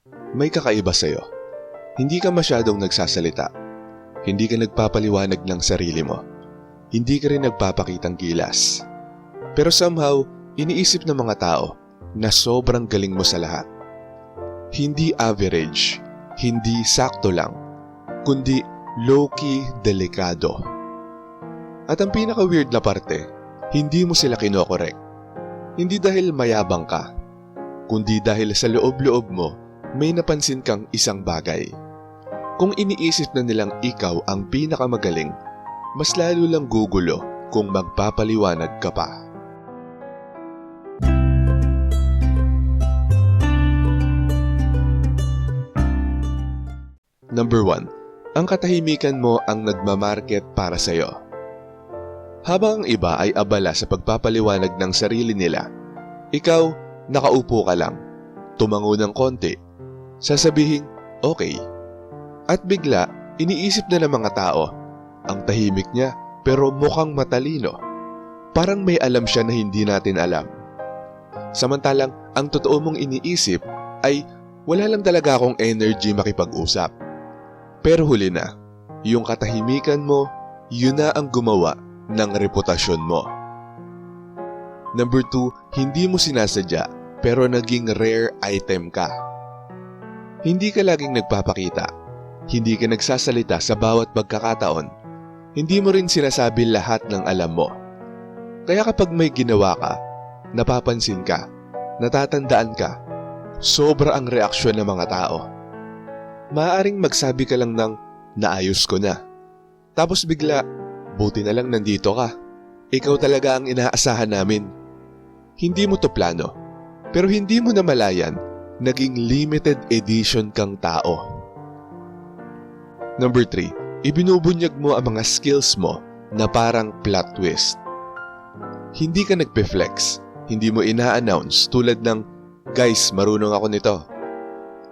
May kakaiba sa'yo. Hindi ka masyadong nagsasalita. Hindi ka nagpapaliwanag ng sarili mo. Hindi ka rin nagpapakitang gilas. Pero somehow, iniisip ng mga tao na sobrang galing mo sa lahat. Hindi average, hindi sakto lang, kundi low-key delikado. At ang pinaka-weird na parte, hindi mo sila kinokorek. Hindi dahil mayabang ka, kundi dahil sa loob-loob mo may napansin kang isang bagay. Kung iniisip na nilang ikaw ang pinakamagaling, mas lalo lang gugulo kung magpapaliwanag ka pa. Number 1. Ang katahimikan mo ang nagmamarket para sa'yo. Habang ang iba ay abala sa pagpapaliwanag ng sarili nila, ikaw nakaupo ka lang, tumango ng konti, sasabihin, okay. At bigla, iniisip na ng mga tao, ang tahimik niya pero mukhang matalino. Parang may alam siya na hindi natin alam. Samantalang, ang totoo mong iniisip ay wala lang talaga akong energy makipag-usap. Pero huli na, yung katahimikan mo, yun na ang gumawa ng reputasyon mo. Number 2, hindi mo sinasadya pero naging rare item ka. Hindi ka laging nagpapakita. Hindi ka nagsasalita sa bawat pagkakataon. Hindi mo rin sinasabi lahat ng alam mo. Kaya kapag may ginawa ka, napapansin ka, natatandaan ka, sobra ang reaksyon ng mga tao. Maaaring magsabi ka lang ng naayos ko na. Tapos bigla, buti na lang nandito ka. Ikaw talaga ang inaasahan namin. Hindi mo to plano, pero hindi mo namalayan, naging limited edition kang tao. Number 3, ibinubunyag mo ang mga skills mo na parang plot twist. Hindi ka nagpe-flex, hindi mo ina-announce tulad ng, guys, marunong ako nito.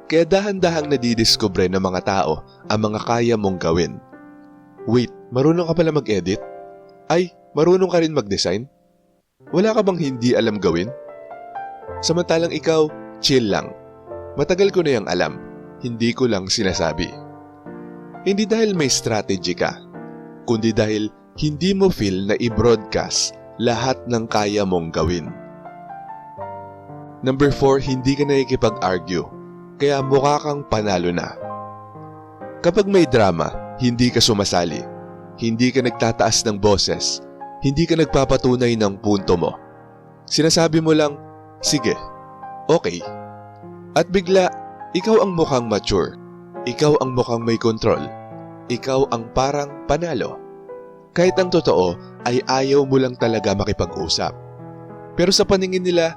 Kaya dahan-dahang nadidiskubre ng mga tao ang mga kaya mong gawin. Wait, marunong ka pala mag-edit? Ay, marunong ka rin mag-design? Wala ka bang hindi alam gawin? Samantalang ikaw, chill lang. Matagal ko na yung alam, hindi ko lang sinasabi. Hindi dahil may strategy ka, kundi dahil hindi mo feel na i-broadcast lahat ng kaya mong gawin. Number 4, hindi ka nakikipag-argue. Kaya mukha kang panalo na. Kapag may drama, hindi ka sumasali. Hindi ka nagtataas ng boses. Hindi ka nagpapatunay ng punto mo. Sinasabi mo lang, sige, okay. At bigla, ikaw ang mukhang mature. Ikaw ang mukhang may control. Ikaw ang parang panalo. Kahit ang totoo ay ayaw mo lang talaga makipag-usap. Pero sa paningin nila,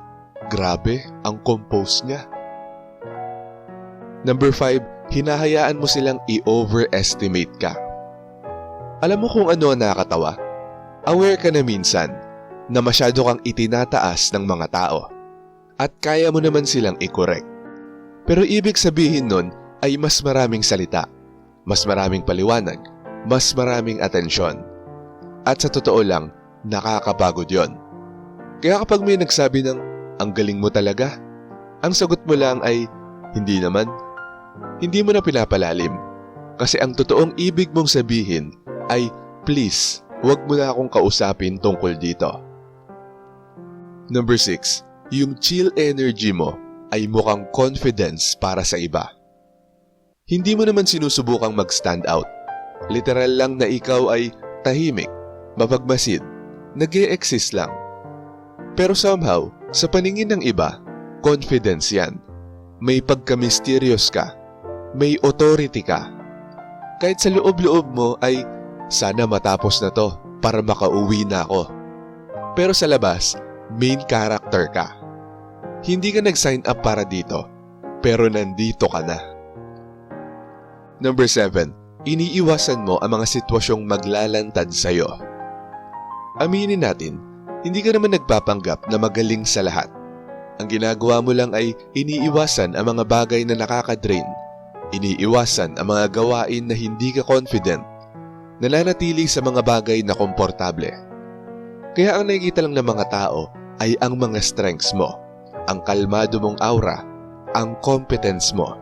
grabe ang compose niya. Number 5, hinahayaan mo silang i-overestimate ka. Alam mo kung ano ang nakakatawa? Aware ka na minsan na masyado kang itinataas ng mga tao at kaya mo naman silang i-correct. Pero ibig sabihin nun ay mas maraming salita, mas maraming paliwanag, mas maraming atensyon. At sa totoo lang, nakakapagod yon. Kaya kapag may nagsabi ng, ang galing mo talaga, ang sagot mo lang ay, hindi naman. Hindi mo na pinapalalim. Kasi ang totoong ibig mong sabihin ay, please, huwag mo na akong kausapin tungkol dito. Number 6, yung chill energy mo ay mukhang confidence para sa iba. Hindi mo naman sinusubukang mag-stand out. Literal lang na ikaw ay tahimik, mapagmasid, nag-e-exist lang. Pero somehow, sa paningin ng iba, confidence yan. May pagka-mysterious ka. May authority ka. Kahit sa loob-loob mo ay, sana matapos na to para makauwi na ako. Pero sa labas, main character ka. Hindi ka nag-sign up para dito, pero nandito ka na. Number 7, iniiwasan mo ang mga sitwasyong maglalantad sa'yo. Aminin natin, hindi ka naman nagpapanggap na magaling sa lahat. Ang ginagawa mo lang ay iniiwasan ang mga bagay na nakaka-drain. Iniiwasan ang mga gawain na hindi ka confident. Nananatili sa mga bagay na komportable. Kaya ang nakikita lang ng mga tao ay ang mga strengths mo, ang kalmado mong aura, ang competence mo.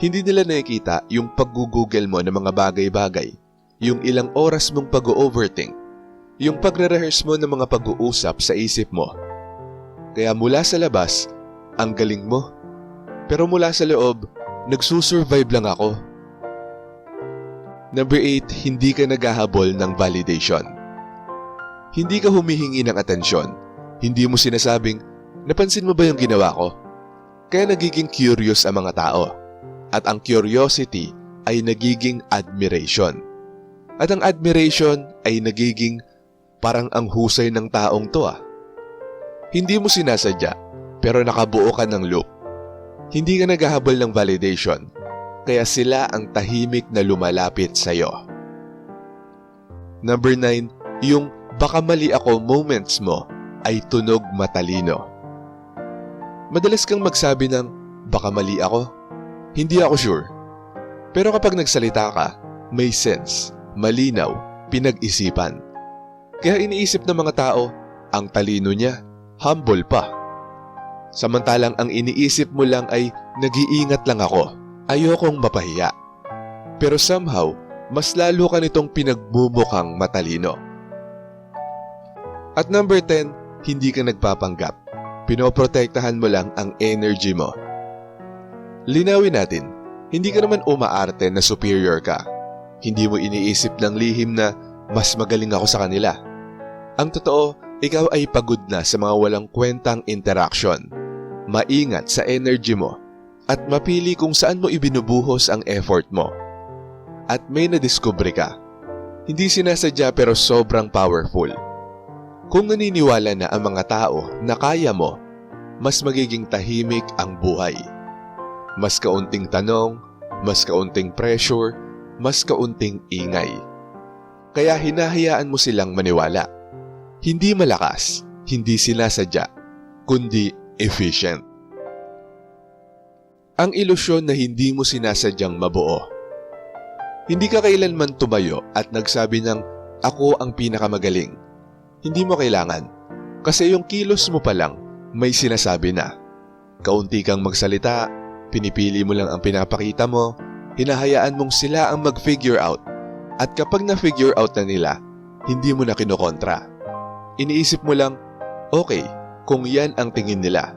Hindi nila nakikita yung pag-google mo ng mga bagay-bagay, yung ilang oras mong pag-overthink, yung pagre-rehearse mo ng mga pag-uusap sa isip mo. Kaya mula sa labas, ang galing mo. Pero mula sa loob, nagsusurvive lang ako. Number 8, hindi ka naghahabol ng validation. Hindi ka humihingi ng atensyon. Hindi mo sinasabing, napansin mo ba yung ginawa ko? Kaya nagiging curious ang mga tao. At ang curiosity ay nagiging admiration. At ang admiration ay nagiging parang ang husay ng taong to ah. Hindi mo sinasadya, pero nakabuo ka ng loop. Hindi ka naghahabol ng validation, kaya sila ang tahimik na lumalapit sa'yo. Number 9, yung baka mali ako moments mo ay tunog matalino. Madalas kang magsabi ng baka mali ako, hindi ako sure. Pero kapag nagsalita ka, may sense, malinaw, pinag-isipan. Kaya iniisip ng mga tao, ang talino niya, humble pa. Samantalang ang iniisip mo lang ay nag-iingat lang ako, ayokong mapahiya. Pero somehow, mas lalo ka nitong pinagmumukhang matalino. At number 10, hindi ka nagpapanggap. Pinoprotektahan mo lang ang energy mo. Linawin natin, hindi ka naman umaarte na superior ka. Hindi mo iniisip ng lihim na mas magaling ako sa kanila. Ang totoo, ikaw ay pagod na sa mga walang kwentang interaction. Maingat sa energy mo at mapili kung saan mo ibinubuhos ang effort mo. At may nadiskubre ka. Hindi sinasadya pero sobrang powerful. Kung naniniwala na ang mga tao na kaya mo, mas magiging tahimik ang buhay. Mas kaunting tanong, mas kaunting pressure, mas kaunting ingay. Kaya hinahayaan mo silang maniwala. Hindi malakas, hindi sinasadya, kundi efficient. Ang ilusyon na hindi mo sinasadyang mabuo. Hindi ka kailanman tumayo at nagsabi ng ako ang pinakamagaling. Hindi mo kailangan. Kasi yung kilos mo pa lang may sinasabi na. Kaunti kang magsalita, pinipili mo lang ang pinapakita mo, hinahayaan mong sila ang mag-figure out. At kapag na-figure out na nila, hindi mo na kinokontra. Iniisip mo lang, okay, kung yan ang tingin nila.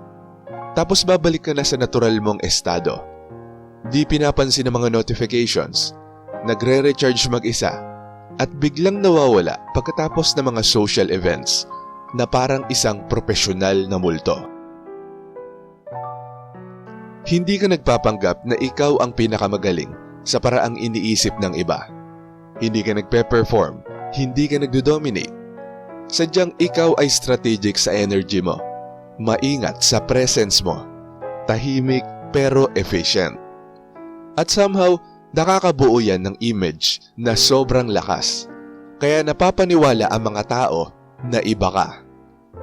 Tapos babalik ka na sa natural mong estado. Di pinapansin ng mga notifications, nagre-recharge mag-isa, at biglang nawawala pagkatapos ng mga social events na parang isang profesional na multo. Hindi ka nagpapanggap na ikaw ang pinakamagaling sa paraang iniisip ng iba. Hindi ka nagpe-perform, hindi ka nagdo-dominate. Sadyang ikaw ay strategic sa energy mo. Maingat sa presence mo. Tahimik pero efficient. At somehow, nakakabuo yan ng image na sobrang lakas. Kaya napapaniwala ang mga tao na iba ka.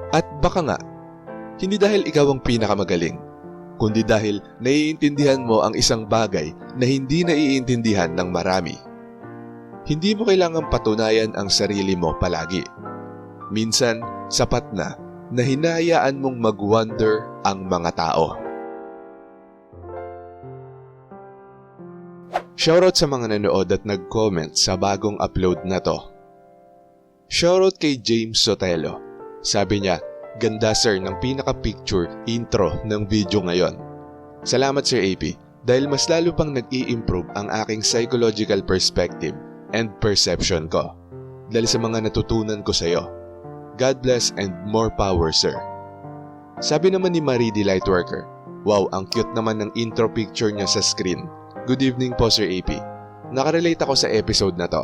At baka nga, hindi dahil ikaw ang pinakamagaling, kundi dahil naiintindihan mo ang isang bagay na hindi naiintindihan ng marami. Hindi mo kailangang patunayan ang sarili mo palagi. Minsan, sapat na hinahayaan mong mag-wonder ang mga tao. Shoutout sa mga nanood at nag-comment sa bagong upload na to. Shoutout kay James Sotelo. Sabi niya, ganda sir ng pinaka-picture intro ng video ngayon. Salamat Sir AP dahil mas lalo pang nag-i-improve ang aking psychological perspective and perception ko dahil sa mga natutunan ko sa iyo. God bless and more power, sir. Sabi naman ni Marie the Lightworker, wow, ang cute naman ng intro picture niya sa screen. Good evening po, Sir AP. Nakarelate ako sa episode na to.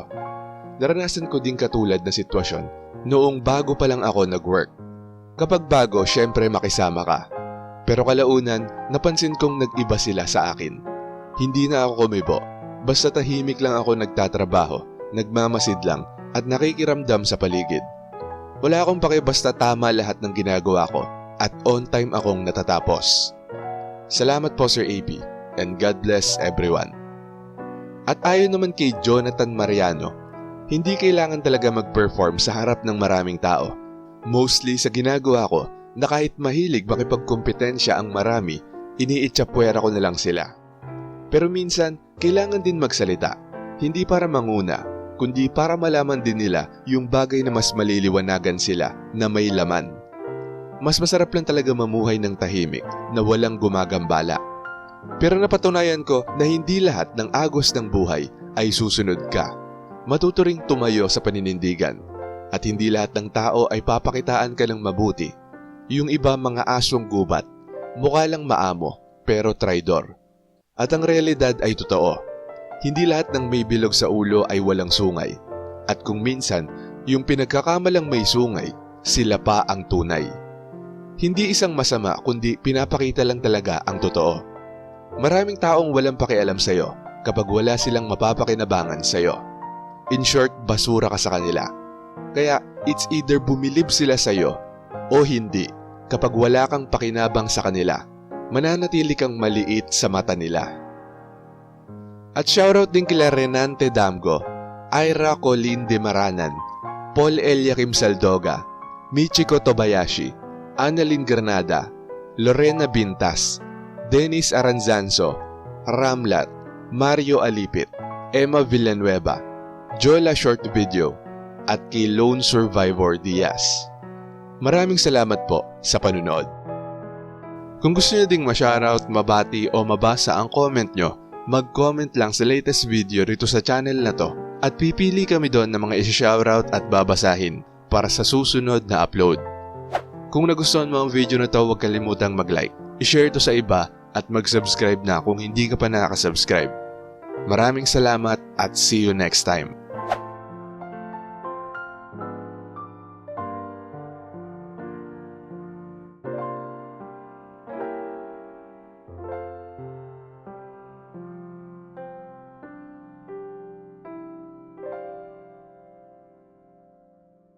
Naranasan ko din katulad na sitwasyon noong bago pa lang ako nag-work. Kapag bago, syempre makisama ka. Pero kalaunan, napansin kong nag-iba sila sa akin. Hindi na ako kumibo. Basta tahimik lang ako nagtatrabaho, nagmamasid lang, at nakikiramdam sa paligid. Wala akong pake basta tama lahat ng ginagawa ko at on time akong natatapos. Salamat po Sir AP and God bless everyone. At ayon naman kay Jonathan Mariano, hindi kailangan talaga mag-perform sa harap ng maraming tao. Mostly sa ginagawa ko na kahit mahilig makipagkompetensya ang marami, iniitsapwera ko na lang sila. Pero minsan, kailangan din magsalita, hindi para manguna, kundi para malaman din nila yung bagay na mas maliliwanagan sila na may laman. Mas masarap lang talaga mamuhay ng tahimik na walang gumagambala. Pero napatunayan ko na hindi lahat ng agos ng buhay ay susunod ka. Matuto ring tumayo sa paninindigan. At hindi lahat ng tao ay papakitaan ka ng mabuti. Yung iba mga asong gubat, mukha lang maamo, pero traidor. At ang realidad ay totoo. Hindi lahat ng may bilog sa ulo ay walang sungay. At kung minsan, yung pinagkakamalang may sungay, sila pa ang tunay. Hindi isang masama kundi pinapakita lang talaga ang totoo. Maraming taong walang pakialam sa'yo kapag wala silang mapapakinabangan sa'yo. In short, basura ka sa kanila. Kaya it's either bumilib sila sa'yo o hindi. Kapag wala kang pakinabang sa kanila, mananatili kang maliit sa mata nila. At shoutout din kila Renante Damgo, Ira Colin de Maranan, Paul Eliakim Saldoga, Michiko Tobayashi, Annalyn Granada, Lorena Bintas, Dennis Aranzanzo, Ramlat, Mario Alipit, Emma Villanueva, Jola Short Video, at kay Lone Survivor Diaz. Maraming salamat po sa panunood. Kung gusto nyo ding ma-shoutout, mabati o mabasa ang comment nyo, mag-comment lang sa latest video rito sa channel na to at pipili kami doon ng mga isi-shoutout at babasahin para sa susunod na upload. Kung nagustuhan mo ang video na to, huwag kalimutang mag-like, i-share to sa iba at mag-subscribe na kung hindi ka pa nakasubscribe. Maraming salamat at see you next time.